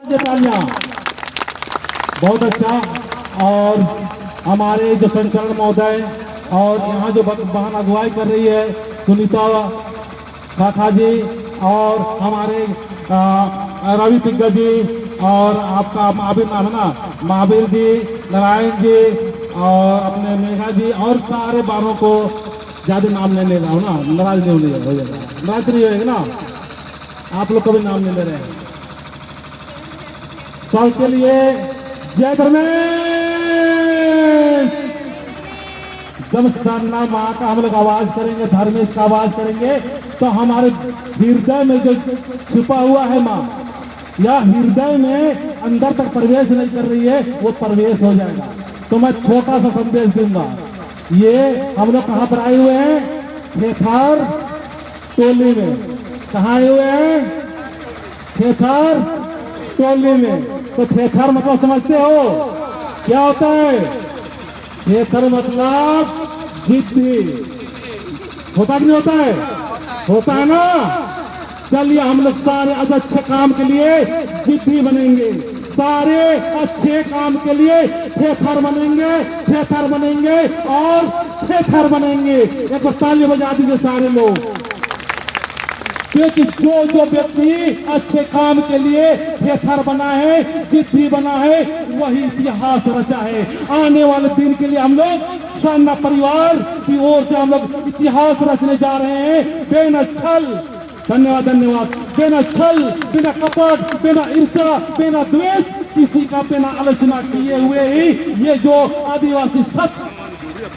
तालियां। बहुत अच्छा। और हमारे जो संचालक महोदय और यहाँ जो वाहन अगुवाई कर रही है सुनीता खाखा जी और हमारे रवि तिग्गा जी और आपका महावीर नाम है ना, महावीर जी, नारायण जी और अपने मेघा जी और सारे बारों को ज्यादा नाम नहीं ले रहा हूँ ना, नाराज नहीं हो जाएगा, नाराज नहीं होएगा ना, आप लोग कभी नाम नहीं ले रहे हैं। सबके लिए जय धर्मेश। जब सरना माँ का हम लोग आवाज करेंगे, धर्मेश का आवाज करेंगे, तो हमारे हृदय में जो छुपा हुआ है माँ या हृदय में अंदर तक प्रवेश नहीं कर रही है, वो प्रवेश हो जाएगा। तो मैं छोटा सा संदेश दूंगा। ये हम लोग कहाँ पर आए हुए हैं? थेथर टोली में। कहाँ आए हुए हैं? थेथर टोली में। तो थेथर मतलब समझते हो क्या होता है? थेथर मतलब जिद्दी होता कि नहीं होता है? होता है ना। चलिए हम लोग सारे अच्छे काम के लिए जिद्दी बनेंगे, सारे अच्छे काम के लिए थेथर बनेंगे, थेथर बनेंगे और थेथर बनेंगे। एक ताली बजा दीजिए सारे लोग, क्योंकि जो व्यक्ति अच्छे काम के लिए थेथर बना है, जिद्दी बना है, वही इतिहास रचा है। आने वाले दिन के लिए हम लोग सरना परिवार की ओर से हम लोग इतिहास रचने जा रहे हैं। बिना छल, धन्यवाद धन्यवाद, बिना छल, बिना कपट, बिना ईर्ष्या, बिना द्वेष, किसी का बिना आलोचना किए हुए ही ये जो आदिवासी सत्य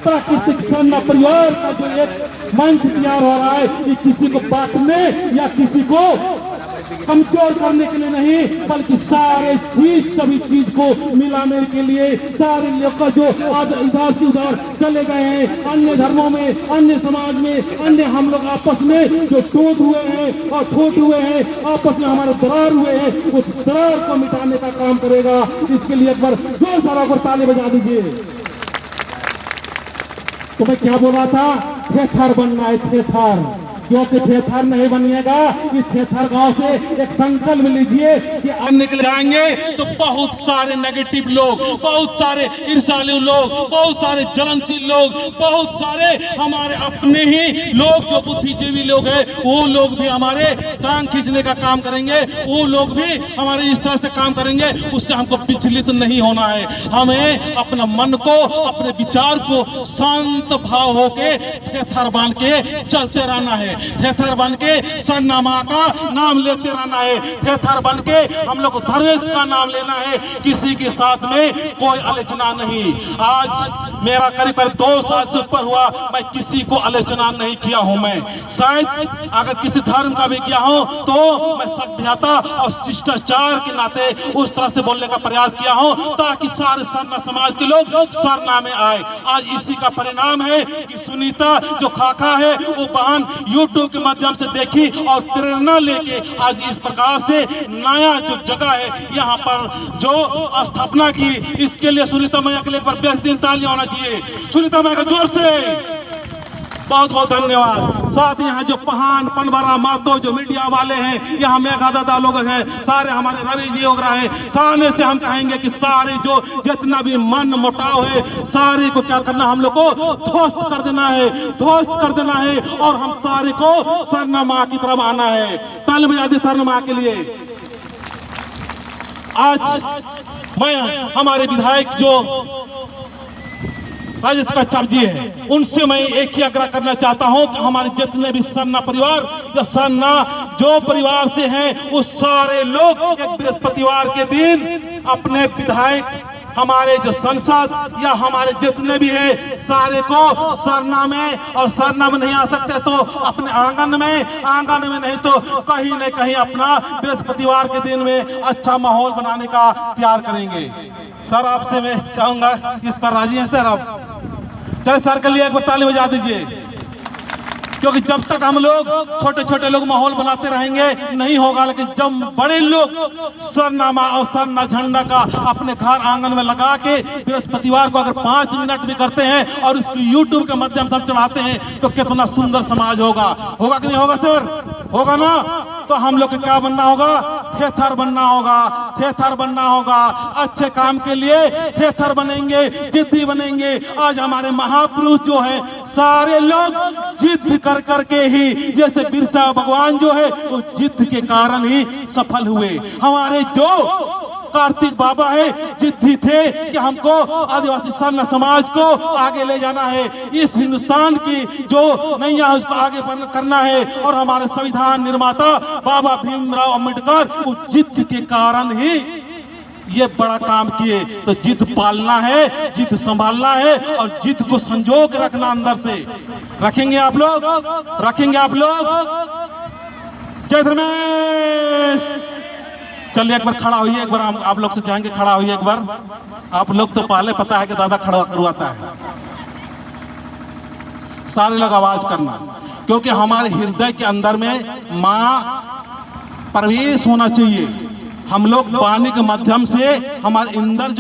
प्राकृतिक सरना परिवार का जो एक मंच तैयार हो रहा है, ये किसी को बांटने या किसी को कमजोर करने के लिए नहीं, बल्कि सारे चीज सभी चीज को मिलाने के लिए, सारे लोग का जो इधर से उधर चले गए हैं, अन्य धर्मों में, अन्य समाज में, अन्य हम लोग आपस में जो टूट हुए हैं और छूट हुए हैं, आपस में हमारे दरार हुए हैं, उस दरार को मिटाने का काम करेगा। इसके लिए एक बार जोर शोर कर ताली बजा दीजिए। तो मैं क्या बोल रहा था? थेथर बनना है, थेथर। क्योंकि थेथर नहीं बनिएगा, इस थेथर गांव से एक संकल्प लीजिए कि आप निकल जाएंगे तो बहुत सारे नेगेटिव लोग, बहुत सारे ईर्ष्यालु लोग, बहुत सारे जलनशील लोग, बहुत सारे हमारे अपने ही लोग जो बुद्धिजीवी लोग हैं, वो लोग भी हमारे टांग खींचने का काम करेंगे, वो लोग भी हमारे इस तरह से काम करेंगे। उससे हमको विचलित नहीं होना है। हमें अपना मन को, अपने विचार को शांत भाव होके थेथर बांध के चलते रहना है। थेथर बन के सरना माँ का नाम लेते रहना है। थेथर बन के हम लोग धर्मेश का नाम लेना है। किसी के साथ में कोई आलोचना नहीं। आज मेरा करीब 2 साल से ऊपर हुआ, मैं किसी को आलोचना नहीं किया हूं। मैं शायद अगर किसी धर्म का भी किया हूं तो मैं सभ्यता और शिष्टाचार के नाते उस तरह से बोलने का प्रयास किया हूं ताकि सारे सरना समाज के लोग सरना में आए। आज इसी का परिणाम है कि सुनीता जो खाखा है वो बहन यूट्यूब के माध्यम से देखी और प्रेरणा लेके आज इस प्रकार से नया जो जगह है यहाँ पर जो स्थापना की, इसके लिए सुनीता मैया के लिए एक बार बेहतरीन तालियां होना चाहिए। सुनीता मैया का जोर से बहुत बहुत धन्यवाद। साथ यहाँ जो पहान पनबरा मातो जो मीडिया वाले हैं, यहाँ मेघा दादा लोग हैं, सारे हमारे रवि जी वगैरह हैं, सामने से हम कहेंगे कि सारे जो जितना भी मन मुटाव है, सारे को क्या करना, हम लोग को ध्वस्त कर देना है, ध्वस्त कर देना है और हम सारे को सरना माँ की तरफ आना है। ताली बजा दी सरना माँ के लिए। आज मैं हमारे विधायक जो राजेश कच्छप जी है, उनसे मैं एक ही आग्रह करना चाहता हूं कि हमारे जितने भी सरना परिवार या सरना जो परिवार से हैं, वो सारे लोग एक बृहस्पतिवार के दिन अपने विधायक, हमारे जो सांसद या हमारे जितने भी हैं, सारे को सरना में, और सरना में नहीं आ सकते तो अपने आंगन में, आंगन में नहीं तो कहीं न कहीं अपना बृहस्पतिवार के दिन में अच्छा माहौल बनाने का तैयार करेंगे। सर आपसे मैं चाहूंगा, इस पर राजी हैं सर आप? चल सर के लिए एक बार ताली बजा दीजिए, क्योंकि जब तक हम लोग छोटे छोटे लोग माहौल बनाते रहेंगे नहीं होगा। लेकिन जब बड़े लोग सरनामा और सरना झंडा का अपने घर आंगन में लगा के बृहस्पतिवार को अगर 5 मिनट भी करते हैं और इसको यूट्यूब के माध्यम से हम चढ़ाते हैं तो कितना सुंदर समाज होगा। होगा कि नहीं होगा सर? होगा ना? तो हम लोग को क्या बनना होगा? थेथर बनना होगा, थेथर बनना होगा। अच्छे काम के लिए थेथर बनेंगे, जिद्दी बनेंगे। आज हमारे महापुरुष जो है सारे लोग जिद कर करके ही, जैसे बिरसा भगवान जो है वो जिद के कारण ही सफल हुए। हमारे जो कार्तिक बाबा है जिद्दी थे कि हमको आदिवासी सर्ण समाज को आगे ले जाना है, इस हिंदुस्तान की जो नैया उसको आगे करना है। और हमारे संविधान निर्माता बाबा भीमराव अम्बेडकर वो जिद के कारण ही ये बड़ा काम किए। तो जिद पालना है, जिद संभालना है और जिद को संजो के रखना अंदर से। रखेंगे आप लोग? रखेंगे आप लोग? जय धर्मेश। चलिए एक बार खड़ा होइए, एक बार हम आप लोग से चाहेंगे खड़ा होइए एक बार। आप लोग तो पहले पता है कि दादा खड़ा करवाता है। सारे लोग आवाज करना, क्योंकि हमारे हृदय के अंदर में माँ प्रवेश होना चाहिए। हम लोग वाणी के माध्यम से हमारे अंदर जो